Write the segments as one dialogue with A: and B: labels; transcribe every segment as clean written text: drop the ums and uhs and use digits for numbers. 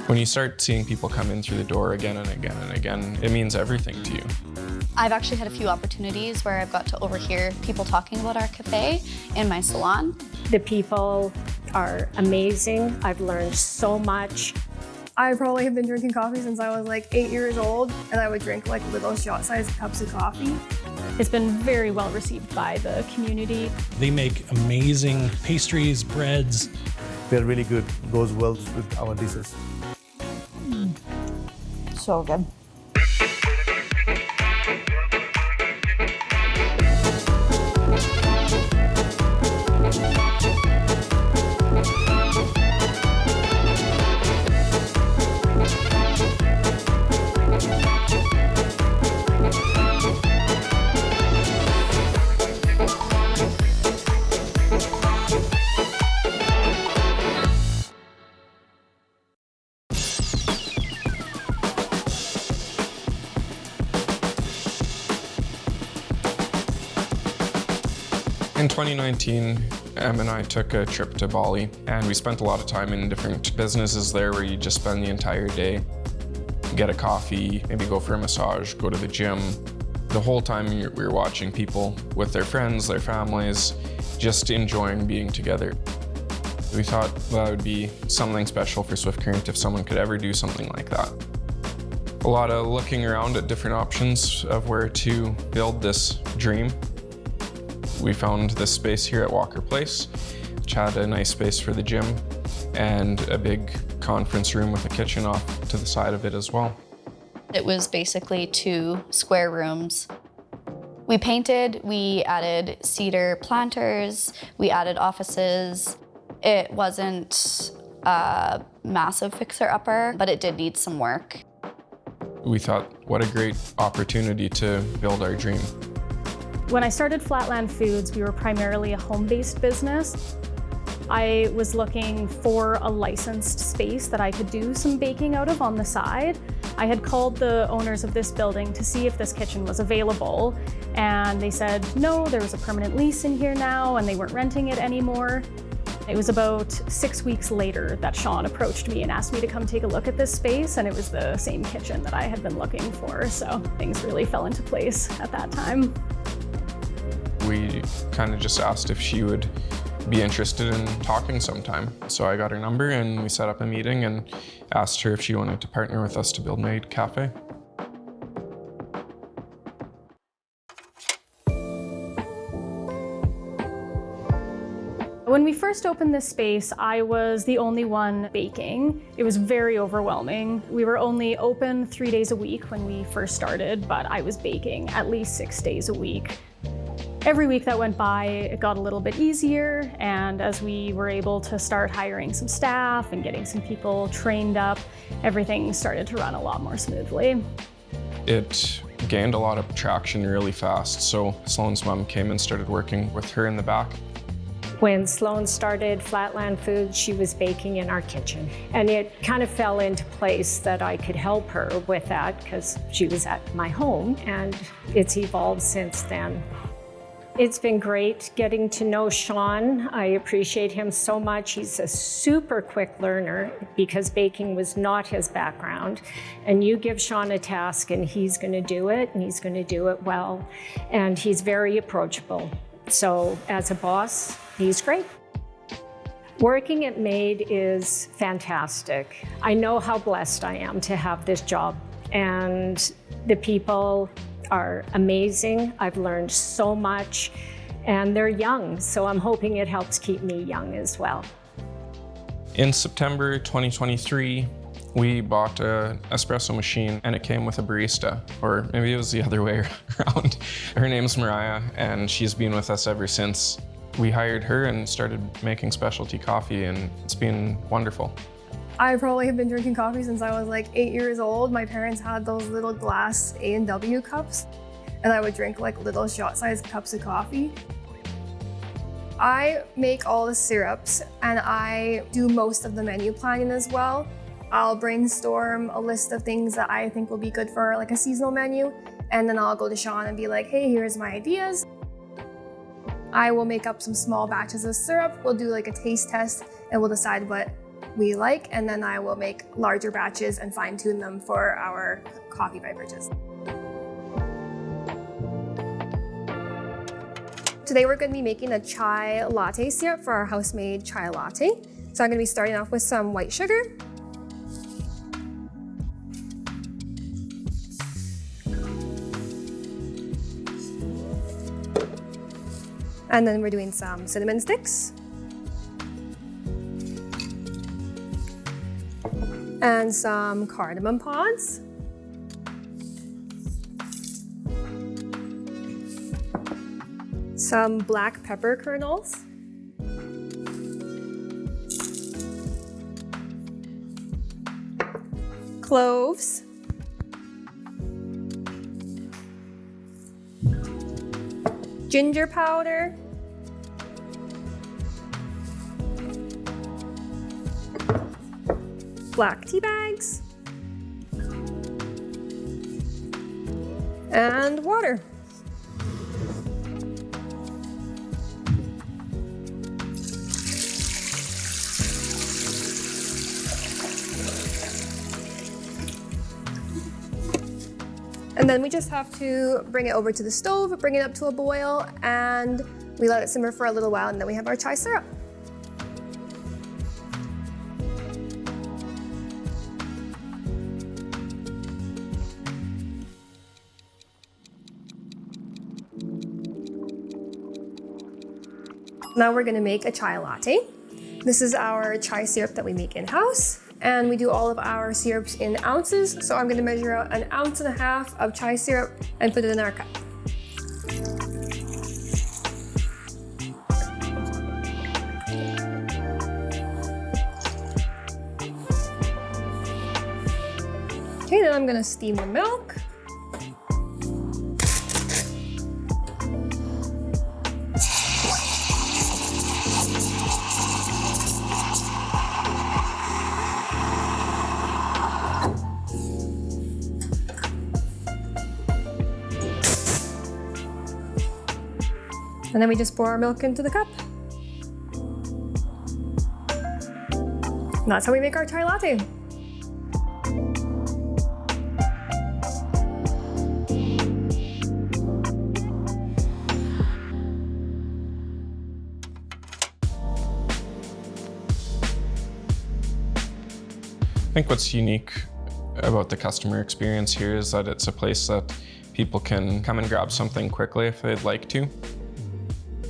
A: When you start seeing people come in through the door again and again and again, it means everything to you.
B: I've actually had a few opportunities where I've got to overhear people talking about our cafe in my salon.
C: The people are amazing. I've learned so much.
D: I probably have been drinking coffee since I was like 8 years old, and I would drink like little shot-sized cups of coffee.
E: It's been very well received by the community.
F: They make amazing pastries, breads.
G: They're really good. Goes well with our dishes.
C: So good.
A: In 2019, Em and I took a trip to Bali, and we spent a lot of time in different businesses there where you just spend the entire day, get a coffee, maybe go for a massage, go to the gym. The whole time we were watching people with their friends, their families, just enjoying being together. We thought that would be something special for Swift Current if someone could ever do something like that. A lot of looking around at different options of where to build this dream. We found this space here at Walker Place, which had a nice space for the gym and a big conference room with a kitchen off to the side of it as well.
B: It was basically 2 square rooms. We painted, we added cedar planters, we added offices. It wasn't a massive fixer-upper, but it did need some work.
A: We thought, what a great opportunity to build our dream.
E: When I started Flatland Foods, we were primarily a home-based business. I was looking for a licensed space that I could do some baking out of on the side. I had called the owners of this building to see if this kitchen was available, and they said no, there was a permanent lease in here now, and they weren't renting it anymore. It was about 6 weeks later that Sean approached me and asked me to come take a look at this space, and it was the same kitchen that I had been looking for, so things really fell into place at that time.
A: We kind of just asked if she would be interested in talking sometime. So I got her number and we set up a meeting and asked her if she wanted to partner with us to build my Café.
E: When we first opened this space, I was the only one baking. It was very overwhelming. We were only open 3 days a week when we first started, but I was baking at least 6 days a week. Every week that went by, it got a little bit easier, and as we were able to start hiring some staff and getting some people trained up, everything started to run a lot more smoothly.
A: It gained a lot of traction really fast, so Sloane's mom came and started working with her in the back.
C: When Sloane started Flatland Foods, she was baking in our kitchen. And it kind of fell into place that I could help her with that because she was at my home, and it's evolved since then. It's been great getting to know Sean. I appreciate him so much. He's a super quick learner because baking was not his background. And you give Sean a task and he's gonna do it, and he's gonna do it well. And he's very approachable. So as a boss, he's great. Working at Maid is fantastic. I know how blessed I am to have this job, and the people are amazing. I've learned so much, and they're young, so I'm hoping it helps keep me young as well.
A: In September 2023, we bought an espresso machine and it came with a barista, or maybe it was the other way around. Her name's Mariah, and she's been with us ever since. We hired her and started making specialty coffee, and it's been wonderful.
D: I probably have been drinking coffee since I was like 8 years old. My parents had those little glass A&W cups, and I would drink like little shot-sized cups of coffee. I make all the syrups, and I do most of the menu planning as well. I'll brainstorm a list of things that I think will be good for like a seasonal menu, and then I'll go to Sean and be like, hey, here's my ideas. I will make up some small batches of syrup. We'll do like a taste test, and we'll decide what we like, and then I will make larger batches and fine tune them for our coffee beverages. Today we're going to be making a chai latte syrup for our house-made chai latte. So I'm going to be starting off with some white sugar. And then we're doing some cinnamon sticks. And some cardamom pods. Some black pepper kernels. Cloves. Ginger powder. Black tea bags. And water. And then we just have to bring it over to the stove, bring it up to a boil, and we let it simmer for a little while, and then we have our chai syrup. Now we're gonna make a chai latte. This is our chai syrup that we make in-house. And we do all of our syrups in ounces. So I'm gonna measure out 1.5 ounces of chai syrup and put it in our cup. Okay, then I'm gonna steam the milk. And then we just pour our milk into the cup. And that's how we make our chai latte.
A: I think what's unique about the customer experience here is that it's a place that people can come and grab something quickly if they'd like to.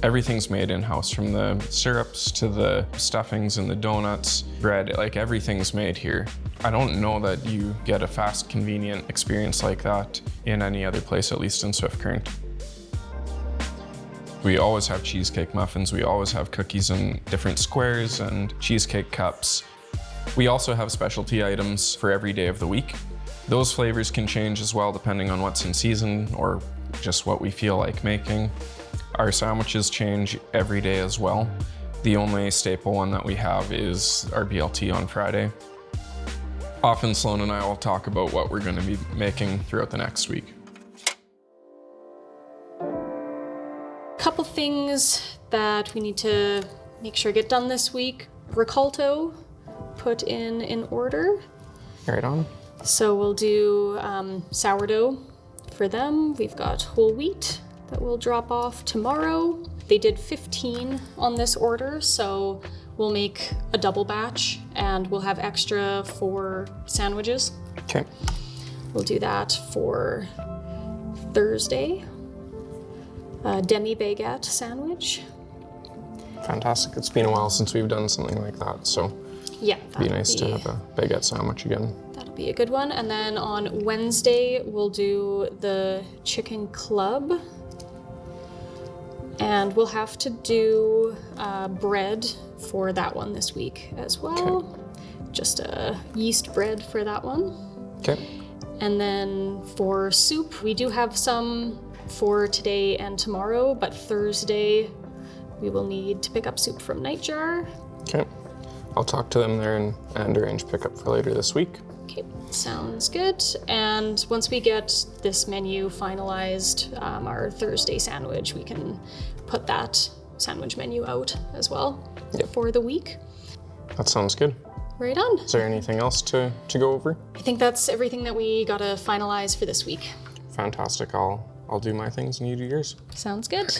A: Everything's made in-house, from the syrups to the stuffings and the donuts, bread, like everything's made here. I don't know that you get a fast, convenient experience like that in any other place, at least in Swift Current. We always have cheesecake muffins, we always have cookies in different squares and cheesecake cups. We also have specialty items for every day of the week. Those flavors can change as well depending on what's in season or just what we feel like making. Our sandwiches change every day as well. The only staple one that we have is our BLT on Friday. Often Sloane and I will talk about what we're going to be making throughout the next week.
E: Couple things that we need to make sure get done this week. Ricalto, put in order.
A: Right on.
E: So we'll do sourdough for them. We've got whole wheat that we'll drop off tomorrow. They did 15 on this order, so we'll make a double batch and we'll have extra for sandwiches.
A: Okay.
E: We'll do that for Thursday. A demi baguette sandwich.
A: Fantastic. It's been a while since we've done something like that, so
E: yeah,
A: it'd be nice to have a baguette sandwich again.
E: That'll be a good one. And then on Wednesday, we'll do the chicken club. And we'll have to do bread for that one this week as well. Okay. Just a yeast bread for that one.
A: Okay.
E: And then for soup, we do have some for today and tomorrow, but Thursday we will need to pick up soup from Nightjar.
A: Okay. I'll talk to them there and arrange pickup for later this week.
E: Okay, sounds good. And once we get this menu finalized, our Thursday sandwich, we can put that sandwich menu out as well for the week.
A: That sounds good.
E: Right on.
A: Is there anything else to go over?
E: I think that's everything that we gotta finalize for this week.
A: Fantastic. I'll do my things and you do yours.
E: Sounds good.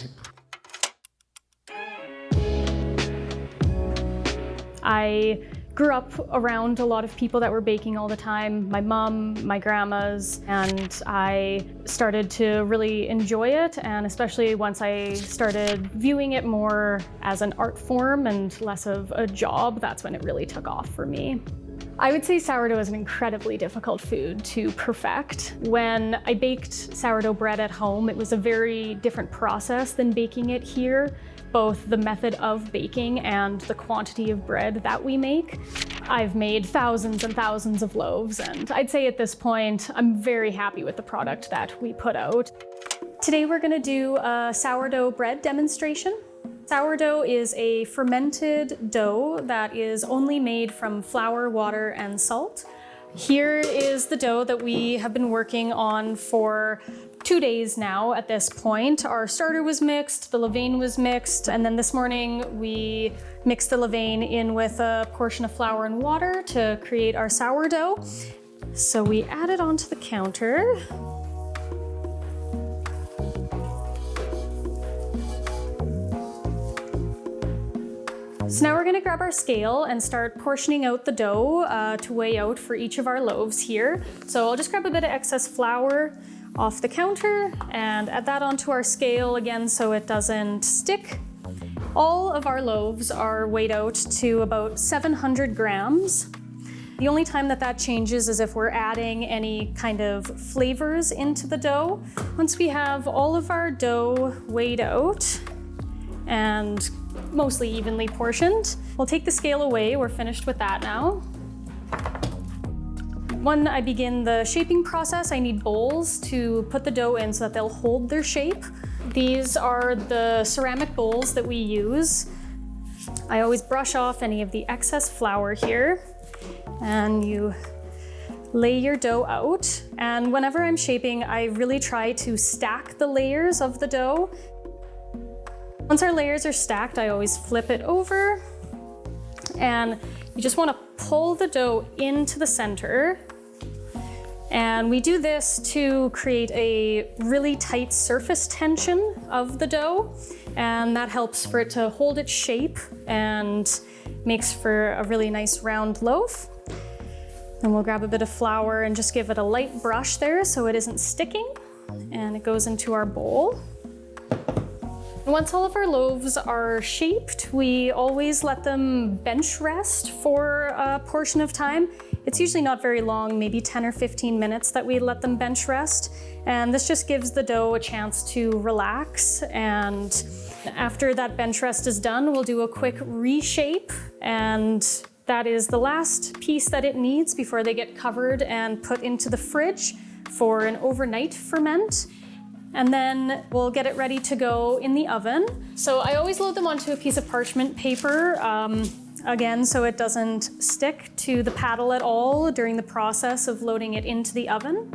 E: I grew up around a lot of people that were baking all the time, my mom, my grandmas, and I started to really enjoy it, and especially once I started viewing it more as an art form and less of a job, that's when it really took off for me. I would say sourdough is an incredibly difficult food to perfect. When I baked sourdough bread at home, it was a very different process than baking it here, both the method of baking and the quantity of bread that we make. I've made thousands and thousands of loaves, and I'd say at this point, I'm very happy with the product that we put out. Today we're gonna do a sourdough bread demonstration. Sourdough is a fermented dough that is only made from flour, water, and salt. Here is the dough that we have been working on for 2 days now at this point. Our starter was mixed, the levain was mixed, and then this morning we mixed the levain in with a portion of flour and water to create our sourdough. So we add it onto the counter. So now we're gonna grab our scale and start portioning out the dough to weigh out for each of our loaves here. So I'll just grab a bit of excess flour off the counter and add that onto our scale again so it doesn't stick. All of our loaves are weighed out to about 700 grams. The only time that changes is if we're adding any kind of flavors into the dough. Once we have all of our dough weighed out and mostly evenly portioned, we'll take the scale away. We're finished with that now. When I begin the shaping process, I need bowls to put the dough in so that they'll hold their shape. These are the ceramic bowls that we use. I always brush off any of the excess flour here, and you lay your dough out. And whenever I'm shaping, I really try to stack the layers of the dough. Once our layers are stacked, I always flip it over, and you just want to pull the dough into the center. And we do this to create a really tight surface tension of the dough, and that helps for it to hold its shape and makes for a really nice round loaf. Then we'll grab a bit of flour and just give it a light brush there so it isn't sticking, and it goes into our bowl. Once all of our loaves are shaped, we always let them bench rest for a portion of time. It's usually not very long, maybe 10 or 15 minutes that we let them bench rest. And this just gives the dough a chance to relax. And after that bench rest is done, we'll do a quick reshape. And that is the last piece that it needs before they get covered and put into the fridge for an overnight ferment. And then we'll get it ready to go in the oven. So I always load them onto a piece of parchment paper, again, so it doesn't stick to the paddle at all during the process of loading it into the oven.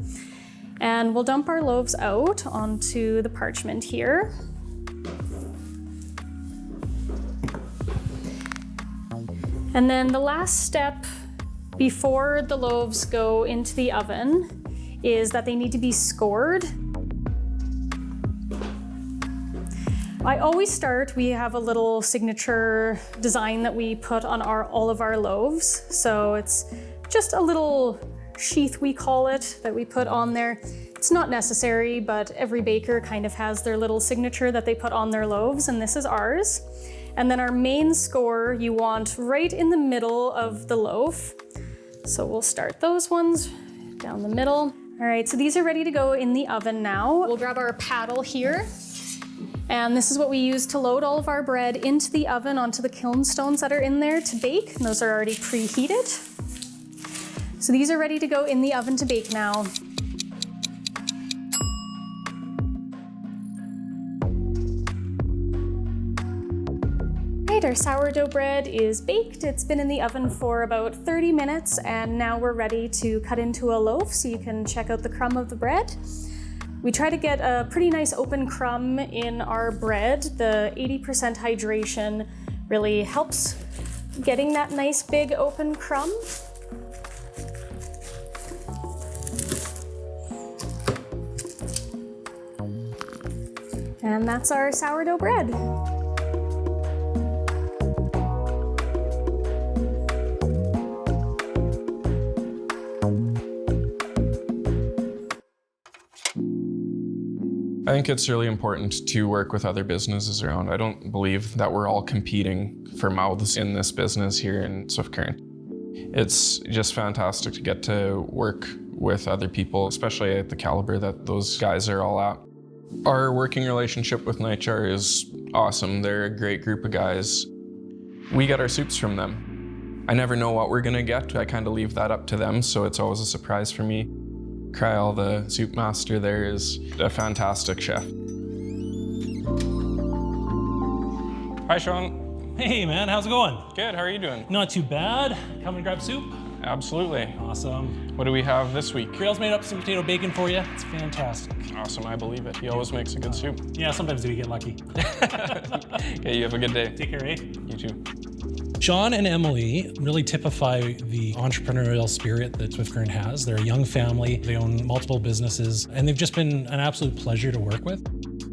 E: And we'll dump our loaves out onto the parchment here. And then the last step before the loaves go into the oven is that they need to be scored. I always start, we have a little signature design that we put on all of our loaves. So it's just a little sheath, we call it, that we put on there. It's not necessary, but every baker kind of has their little signature that they put on their loaves, and this is ours. And then our main score you want right in the middle of the loaf. So we'll start those ones down the middle. All right, so these are ready to go in the oven now. We'll grab our paddle here. And this is what we use to load all of our bread into the oven onto the kiln stones that are in there to bake. And those are already preheated. So these are ready to go in the oven to bake now. Right, our sourdough bread is baked. It's been in the oven for about 30 minutes, and now we're ready to cut into a loaf so you can check out the crumb of the bread. We try to get a pretty nice open crumb in our bread. The 80% hydration really helps Getting that nice big open crumb. And that's our sourdough bread.
A: I think it's really important to work with other businesses around. I don't believe that we're all competing for mouths in this business here in Swift Current. It's just fantastic to get to work with other people, especially at the caliber that those guys are all at. Our working relationship with Nightjar is awesome. They're a great group of guys. We get our soups from them. I never know what we're gonna get. I kind of leave that up to them, so it's always a surprise for me. Kyle, the soup master there, is a fantastic chef. Hi, Sean.
F: Hey man, how's it going?
A: Good, how are you doing?
F: Not too bad. Come and grab soup.
A: Absolutely.
F: Awesome.
A: What do we have this week?
F: Trail's made up some potato bacon for you. It's fantastic.
A: Awesome, I believe it. He always makes a good soup.
F: Yeah, sometimes we get lucky.
A: Okay, you have a good day.
F: Take care, eh?
A: You too.
F: Sean and Emily really typify the entrepreneurial spirit that Swift Current has. They're a young family, they own multiple businesses, and they've just been an absolute pleasure to work with.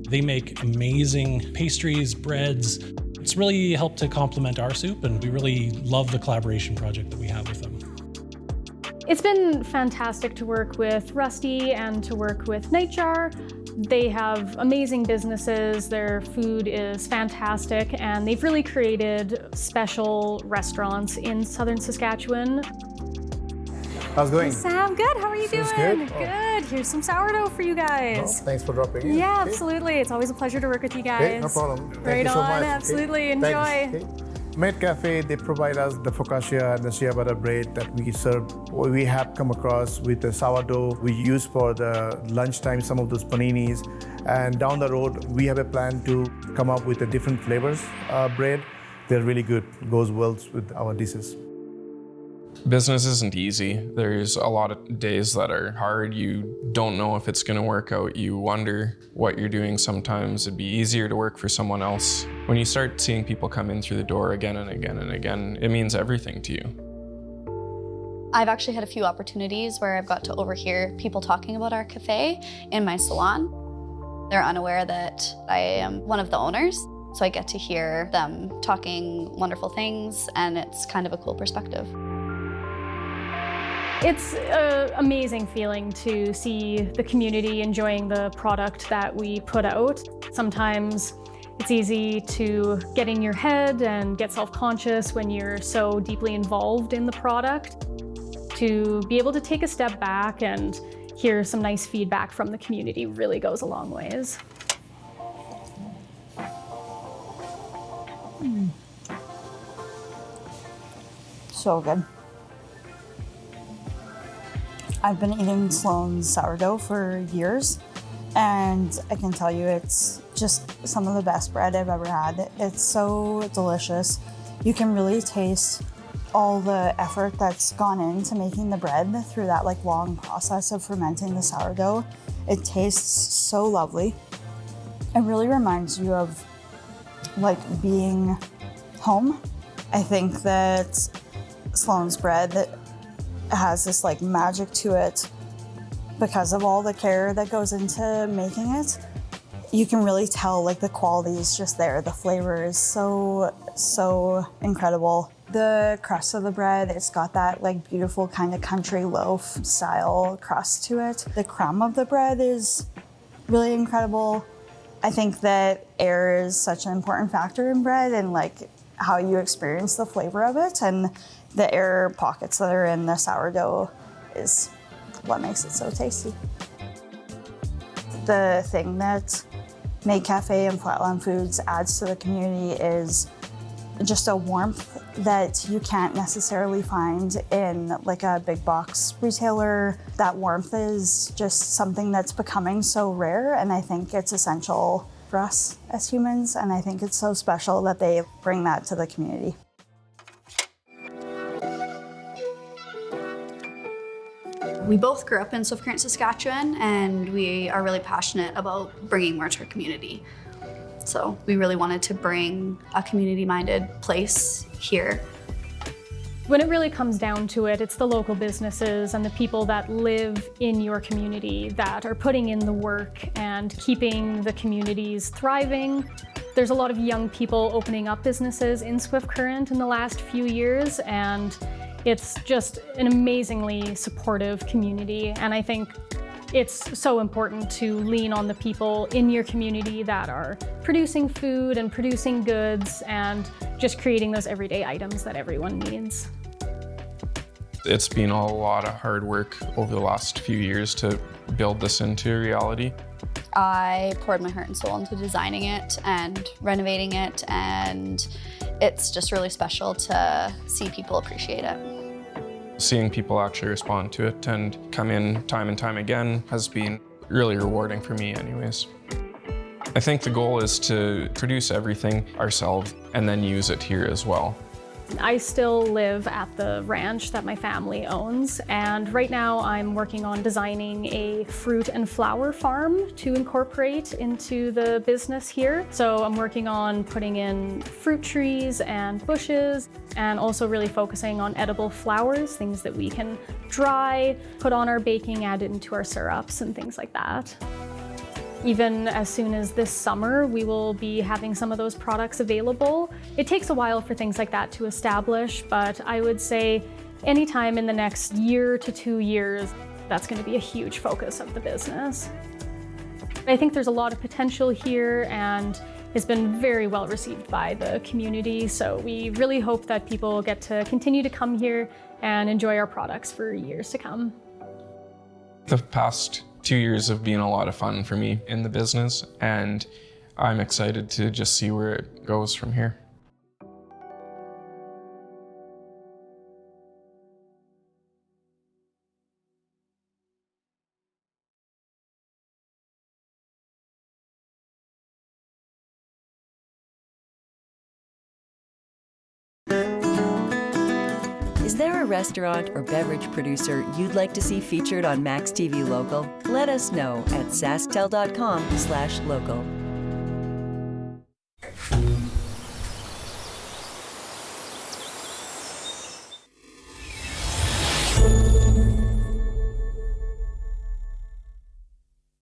F: They make amazing pastries, breads. It's really helped to complement our soup, and we really love the collaboration project that we have with them.
E: It's been fantastic to work with Rusty and to work with Nightjar. They have amazing businesses, their food is fantastic, and they've really created special restaurants in southern Saskatchewan.
G: How's it going?
E: Sam, good, how are you doing?
G: Good. Oh.
E: Good, here's some sourdough for you guys.
G: Oh, thanks for dropping in.
E: Yeah,
G: Okay.
E: absolutely, it's always a pleasure to work with you guys.
G: Okay, no problem. Thank
E: Right
G: you so
E: on,
G: much.
E: absolutely,
G: Okay.
E: enjoy.
G: Thanks. Okay. Café, they provide us the focaccia and the shea butter bread that we serve. We have come across with the sourdough we use for the lunchtime, some of those paninis. And down the road, we have a plan to come up with the different flavors bread. They're really good, goes well with our dishes.
A: Business isn't easy. There's a lot of days that are hard. You don't know if it's gonna work out. You wonder what you're doing sometimes. It'd be easier to work for someone else. When you start seeing people come in through the door again and again and again, it means everything to you.
B: I've actually had a few opportunities where I've got to overhear people talking about our cafe in my salon. They're unaware that I am one of the owners, so I get to hear them talking wonderful things, and it's kind of a cool perspective.
E: It's an amazing feeling to see the community enjoying the product that we put out. Sometimes it's easy to get in your head and get self-conscious when you're so deeply involved in the product. To be able to take a step back and hear some nice feedback from the community really goes a long ways.
H: So good. I've been eating Sloane's sourdough for years, and I can tell you it's just some of the best bread I've ever had. It's so delicious. You can really taste all the effort that's gone into making the bread through that long process of fermenting the sourdough. It tastes so lovely. It really reminds you of being home. I think that Sloane's bread has this magic to it because of all the care that goes into making it. You can really tell the quality is just there. The flavor is so incredible. The crust of the bread, it's got that beautiful kind of country loaf style crust to it. The crumb of the bread is really incredible. I think that air is such an important factor in bread and how you experience the flavor of it, and the air pockets that are in the sourdough is what makes it so tasty. The thing that Café and Flatland Foods adds to the community is just a warmth that you can't necessarily find in a big box retailer. That warmth is just something that's becoming so rare, and I think it's essential for us as humans, and I think it's so special that they bring that to the community.
B: We both grew up in Swift Current, Saskatchewan, and we are really passionate about bringing more to our community. So we really wanted to bring a community-minded place here
E: When it really comes down to it, it's the local businesses and the people that live in your community that are putting in the work and keeping the communities thriving. There's a lot of young people opening up businesses in Swift Current in the last few years, and it's just an amazingly supportive community. And I think it's so important to lean on the people in your community that are producing food and producing goods and just creating those everyday items that everyone needs.
A: It's been a lot of hard work over the last few years to build this into reality.
B: I poured my heart and soul into designing it and renovating it, and it's just really special to see people appreciate it.
A: Seeing people actually respond to it and come in time and time again has been really rewarding for me anyways. I think the goal is to produce everything ourselves and then use it here as well.
E: I still live at the ranch that my family owns, and right now I'm working on designing a fruit and flower farm to incorporate into the business here. So I'm working on putting in fruit trees and bushes, and also really focusing on edible flowers, things that we can dry, put on our baking, add it into our syrups and things like that. Even as soon as this summer, we will be having some of those products available. It takes a while for things like that to establish, but I would say anytime in the next year to 2 years, that's going to be a huge focus of the business. I think there's a lot of potential here, and it's been very well received by the community, so we really hope that people get to continue to come here and enjoy our products for years to come.
A: The past 2 years have been a lot of fun for me in the business, and I'm excited to just see where it goes from here.
I: Is there a restaurant or beverage producer you'd like to see featured on maxTV Local? Let us know at SaskTel.com/local.